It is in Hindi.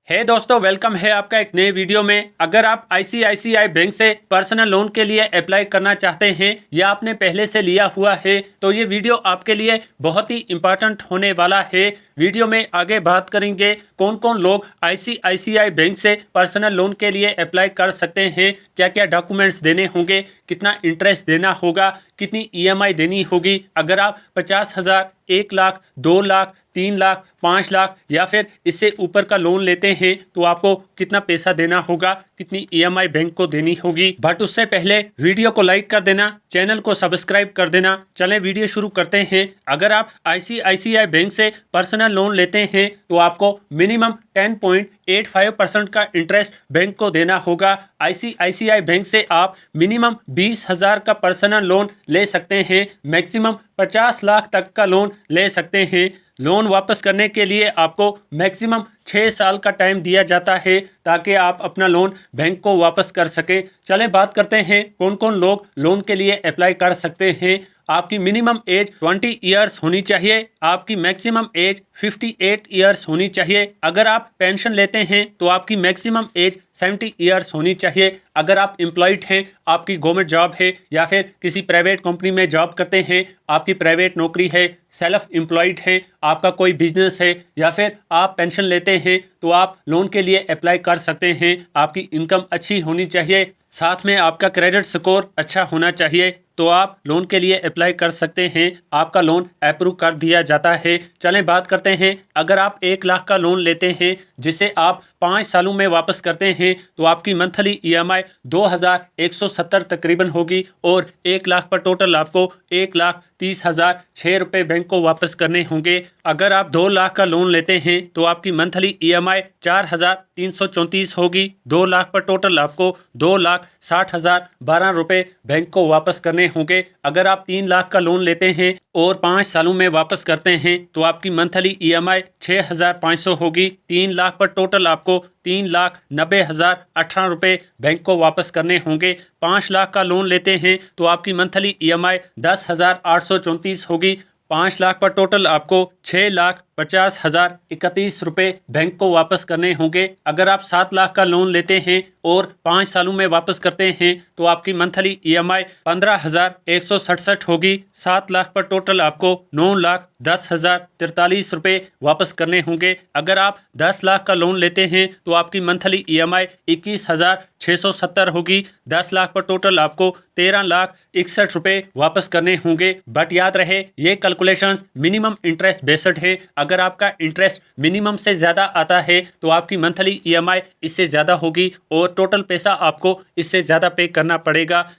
है दोस्तों, वेलकम है आपका एक नए वीडियो में। अगर आप आईसीआईसीआई बैंक से पर्सनल लोन के लिए अप्लाई करना चाहते हैं या आपने पहले से लिया हुआ है तो ये वीडियो आपके लिए बहुत ही इम्पोर्टेंट होने वाला है। वीडियो में आगे बात करेंगे कौन कौन लोग आईसीआईसीआई बैंक से पर्सनल लोन के लिए अप्लाई कर सकते हैं, क्या क्या डॉक्यूमेंट्स देने होंगे, कितना इंटरेस्ट देना होगा, कितनी ईएमआई देनी होगी। अगर आप 50,000, 1 लाख, 2 लाख, 3 लाख, 5 लाख या फिर इससे ऊपर का लोन लेते हैं तो आपको कितना पैसा देना होगा, कितनी ईएमआई बैंक को देनी होगी। बट उससे पहले वीडियो को लाइक कर देना, चैनल को सब्सक्राइब कर देना। चलें वीडियो शुरू करते हैं। अगर आप आईसीआईसीआई बैंक से पर्सनल लोन लेते हैं तो आपको मिनिमम 10.85% का इंटरेस्ट बैंक को देना होगा। आईसीआईसीआई बैंक से आप मिनिमम 20,000 का पर्सनल लोन ले सकते हैं, मैक्सिमम 50 लाख तक का लोन ले सकते हैं। लोन वापस करने के लिए आपको मैक्सिमम 6 साल का टाइम दिया जाता है ताकि आप अपना लोन बैंक को वापस कर सकें। चलें बात करते हैं कौन कौन लोग लोन के लिए अप्लाई कर सकते हैं। आपकी मिनिमम एज 20 ईयर्स होनी चाहिए, आपकी मैक्सिमम एज 58 ईयर्स होनी चाहिए। अगर आप पेंशन लेते हैं तो आपकी मैक्सिमम एज 70 ईयर्स होनी चाहिए। अगर आप एम्प्लॉयड हैं, आपकी गवर्नमेंट जॉब है या फिर किसी प्राइवेट कंपनी में जॉब करते हैं, आपकी प्राइवेट नौकरी है, सेल्फ एम्प्लॉयड है, आपका कोई बिजनेस है या फिर आप पेंशन लेते हैं तो आप लोन के लिए अप्लाई कर सकते हैं। आपकी इनकम अच्छी होनी चाहिए, साथ में आपका क्रेडिट स्कोर अच्छा होना चाहिए तो आप लोन के लिए अप्लाई कर सकते हैं। आपका लोन अप्रूव कर दिया जाता है। चलें बात करते हैं, अगर आप 1 लाख का लोन लेते हैं जिसे आप 5 सालों में वापस करते हैं तो आपकी मंथली ईएमआई 2,170 तकरीबन होगी और 1 लाख पर टोटल आपको 1,30,006 रुपये बैंक को वापस करने होंगे। अगर आप 2 लाख का लोन लेते हैं तो आपकी मंथली ईएमआई 4,334 होगी। 2 लाख पर टोटल आपको 2,60,012 रुपये बैंक को वापस करने होंगे। अगर आप 3 लाख का लोन लेते हैं और 5 सालों में वापस करते हैं तो आपकी मंथली ईएमआई 6,500 होगी। 3 लाख पर टोटल आपको 3,90,018 रुपये बैंक को वापस करने होंगे। 5 लाख का लोन लेते हैं तो आपकी मंथली ईएमआई 10,834 होगी। 5 लाख पर टोटल आपको 6,50,031 रुपये बैंक को वापस करने होंगे। अगर आप 7 लाख का लोन लेते हैं और 5 सालों में वापस करते हैं तो आपकी मंथली ईएमआई 15,167 होगी। 7 लाख पर टोटल आपको 9,10,043 रुपये वापस करने होंगे। अगर आप 10 लाख का लोन लेते हैं तो आपकी मंथली ईएमआई 21,670 होगी। 10 लाख पर टोटल आपको 13,61 रुपये वापस करने होंगे। बट याद रहे ये कैलकुलेशंस मिनिमम इंटरेस्ट बेस्ड है। अगर आपका इंटरेस्ट मिनिमम से ज़्यादा आता है तो आपकी मंथली ईएमआई इससे ज़्यादा होगी और टोटल पैसा आपको इससे ज़्यादा पे करना पड़ेगा।